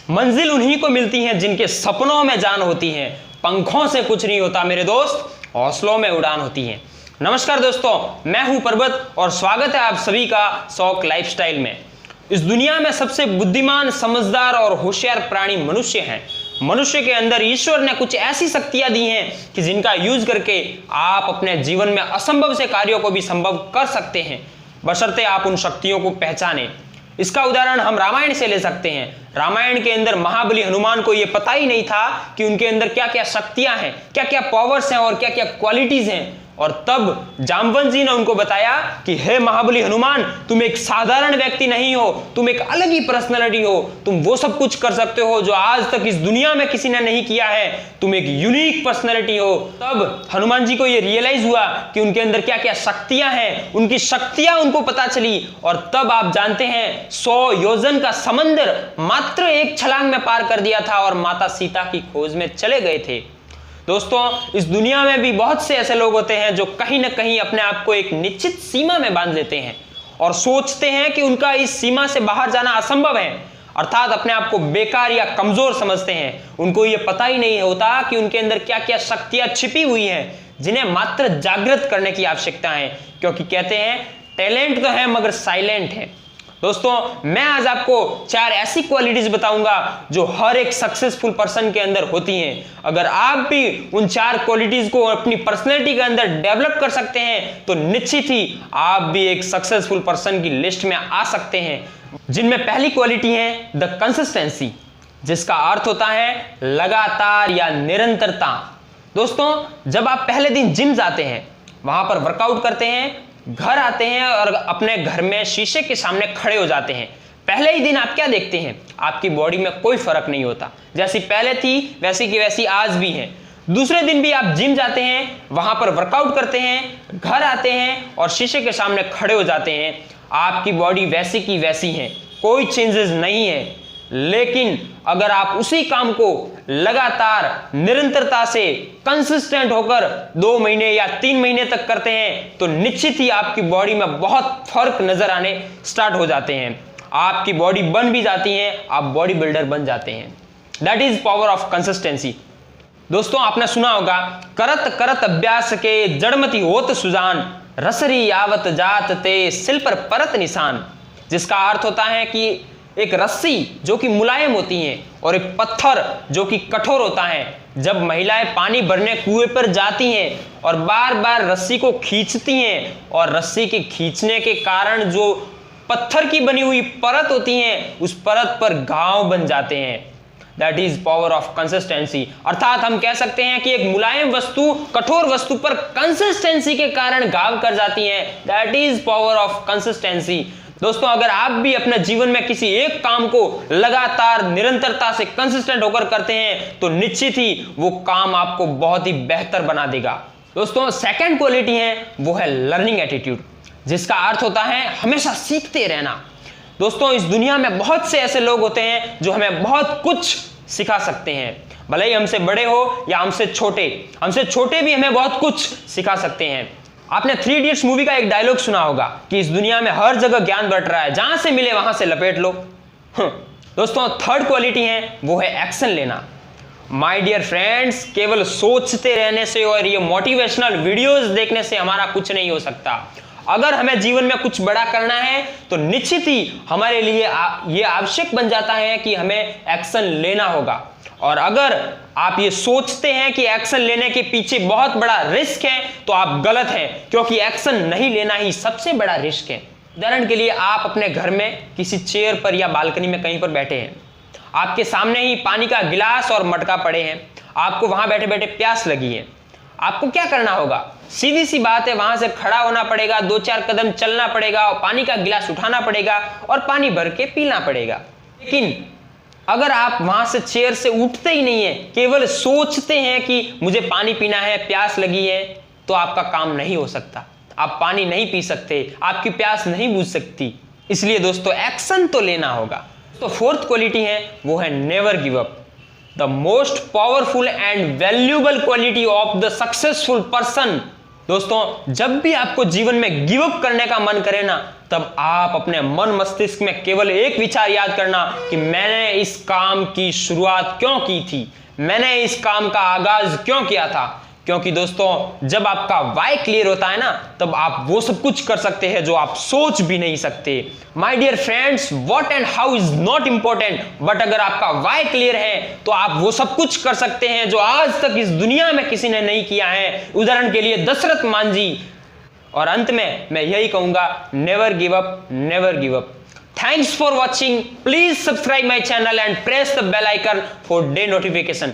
मंजिल उन्हीं को मिलती है जिनके सपनों में जान होती है। पंखों से कुछ नहीं होता मेरे दोस्त, हौसलों में उड़ान होती है। नमस्कार दोस्तों, मैं हूं पर्वत और स्वागत है आप सभी का शौक लाइफस्टाइल में। इस दुनिया में सबसे बुद्धिमान, समझदार और होशियार प्राणी मनुष्य हैं। मनुष्य के अंदर ईश्वर ने कुछ ऐसी शक्तियां दी हैं कि जिनका यूज करके आप अपने जीवन में असंभव से कार्यों को भी संभव कर सकते हैं, बशर्ते आप उन शक्तियों को पहचानें। इसका उदाहरण हम रामायण से ले सकते हैं। रामायण के अंदर महाबली हनुमान को यह पता ही नहीं था कि उनके अंदर क्या क्या शक्तियां हैं, क्या क्या पावर्स हैं और क्या क्या क्वालिटीज हैं। और तब जामवंत जी ने उनको बताया कि हे महाबली हनुमान, तुम एक साधारण व्यक्ति नहीं हो, तुम एक अलग ही पर्सनैलिटी हो। तुम वो सब कुछ कर सकते हो जो आज तक इस दुनिया में किसी ने नहीं किया है। तुम एक यूनिक पर्सनैलिटी हो। तब हनुमान जी को यह रियलाइज हुआ कि उनके अंदर क्या क्या शक्तियां हैं, उनकी शक्तियां उनको पता चली। और तब आप जानते हैं 100 योजन का समंदर मात्र एक छलांग में पार कर दिया था और माता सीता की खोज में चले गए थे। दोस्तों, इस दुनिया में भी बहुत से ऐसे लोग होते हैं जो कहीं ना कहीं अपने आप को एक निश्चित सीमा में बांध लेते हैं और सोचते हैं कि उनका इस सीमा से बाहर जाना असंभव है, अर्थात अपने आप को बेकार या कमजोर समझते हैं। उनको यह पता ही नहीं होता कि उनके अंदर क्या क्या शक्तियां छिपी हुई हैं जिन्हें मात्र जागृत करने की आवश्यकता है, क्योंकि कहते हैं टैलेंट तो है मगर साइलेंट है। दोस्तों, मैं आज आपको 4 ऐसी क्वालिटीज बताऊंगा जो हर एक सक्सेसफुल पर्सन के अंदर होती हैं। अगर आप भी उन 4 क्वालिटीज को अपनी पर्सनैलिटी के अंदर डेवलप कर सकते हैं तो निश्चित ही आप भी एक सक्सेसफुल पर्सन की लिस्ट में आ सकते हैं, जिनमें पहली क्वालिटी है द कंसिस्टेंसी, जिसका अर्थ होता है लगातार या निरंतरता। दोस्तों, जब आप पहले दिन जिम जाते हैं, वहां पर वर्कआउट करते हैं, घर आते हैं और अपने घर में शीशे के सामने खड़े हो जाते हैं, पहले ही दिन आप क्या देखते हैं? आपकी बॉडी में कोई फर्क नहीं होता, जैसी पहले थी वैसी की वैसी आज भी है। दूसरे दिन भी आप जिम जाते हैं, वहां पर वर्कआउट करते हैं, घर आते हैं और शीशे के सामने खड़े हो जाते हैं, आपकी बॉडी वैसी की वैसी है, कोई चेंजेस नहीं है। लेकिन अगर आप उसी काम को लगातार निरंतरता से कंसिस्टेंट होकर 2 महीने या 3 महीने तक करते हैं तो निश्चित ही आपकी बॉडी में बहुत फर्क नजर आने स्टार्ट हो जाते हैं। आपकी बॉडी बन भी जाती है, आप बॉडी बिल्डर बन जाते हैं। That is power of consistency. दोस्तों, आपने सुना होगा, करत करत अभ्यास के जड़मती होत सुजान, रसरी आवत जात ते सिल पर परत निशान, जिसका अर्थ होता है कि एक रस्सी जो कि मुलायम होती है और एक पत्थर जो कि कठोर होता है। जब महिलाएं पानी भरने कुएं पर जाती हैं और बार बार रस्सी को खींचती हैं और रस्सी के खींचने के कारण जो पत्थर की बनी हुई परत होती है उस परत पर घाव बन जाते हैं। That is power of consistency. अर्थात हम कह सकते हैं कि एक मुलायम वस्तु कठोर वस्तु पर कंसिस्टेंसी के कारण घाव कर जाती है। That is power of consistency. दोस्तों, अगर आप भी अपने जीवन में किसी एक काम को लगातार निरंतरता से कंसिस्टेंट होकर करते हैं तो निश्चित ही वो काम आपको बहुत ही बेहतर बना देगा। दोस्तों, सेकंड क्वालिटी है वो है लर्निंग एटीट्यूड, जिसका अर्थ होता है हमेशा सीखते रहना। दोस्तों, इस दुनिया में बहुत से ऐसे लोग होते हैं जो हमें बहुत कुछ सिखा सकते हैं, भले ही हमसे बड़े हो या हमसे छोटे भी हमें बहुत कुछ सिखा सकते हैं। आपने 3 इडियट्स मूवी का एक डायलॉग सुना होगा कि इस दुनिया में हर जगह ज्ञान बट रहा है, जहां से मिले वहां से लपेट लो। दोस्तों, थर्ड क्वालिटी है वो है एक्शन लेना। माय डियर फ्रेंड्स, केवल सोचते रहने से और ये मोटिवेशनल वीडियोस देखने से हमारा कुछ नहीं हो सकता। अगर हमें जीवन में कुछ बड़ा करना है तो निश्चित ही हमारे लिए ये आवश्यक बन जाता है कि हमें एक्शन लेना होगा। और अगर आप ये सोचते हैं कि एक्शन लेने के पीछे बहुत बड़ा रिस्क है तो आप गलत हैं, क्योंकि एक्शन नहीं लेना ही सबसे बड़ा रिस्क है। उदाहरण के लिए, आप अपने घर में किसी चेयर पर या बालकनी में कहीं पर बैठे हैं, आपके सामने ही पानी का गिलास और मटका पड़े हैं, आपको वहां बैठे बैठे प्यास लगी है। आपको क्या करना होगा? सीधी सी बात है, वहां से खड़ा होना पड़ेगा, 2-4 कदम चलना पड़ेगा और पानी का गिलास उठाना पड़ेगा और पानी भर के पीना पड़ेगा। लेकिन अगर आप वहां से चेयर से उठते ही नहीं है, केवल सोचते हैं कि मुझे पानी पीना है, प्यास लगी है, तो आपका काम नहीं हो सकता। आप पानी नहीं पी सकते, आपकी प्यास नहीं बुझ सकती। इसलिए दोस्तों, एक्शन तो लेना होगा। तो फोर्थ क्वालिटी है वो है never give up. The most powerful and valuable quality of the successful person. दोस्तों, जब भी आपको जीवन में गिव अप करने का मन करे ना, तब आप अपने मन मस्तिष्क में केवल एक विचार याद करना कि मैंने इस काम की शुरुआत क्यों की थी, मैंने इस काम का आगाज क्यों किया था। क्योंकि दोस्तों जब आपका वाई क्लियर होता है ना, तब आप वो सब कुछ कर सकते हैं जो आप सोच भी नहीं सकते। My dear friends, what and how is not important, but अगर आपका वाई क्लियर है तो आप वो सब कुछ कर सकते हैं जो आज तक इस दुनिया में किसी ने नहीं किया है। उदाहरण के लिए दशरथ मांझी। और अंत में मैं यही कहूंगा, never give up, never give up. Thanks for watching. Please subscribe my channel and press the bell icon for the notification.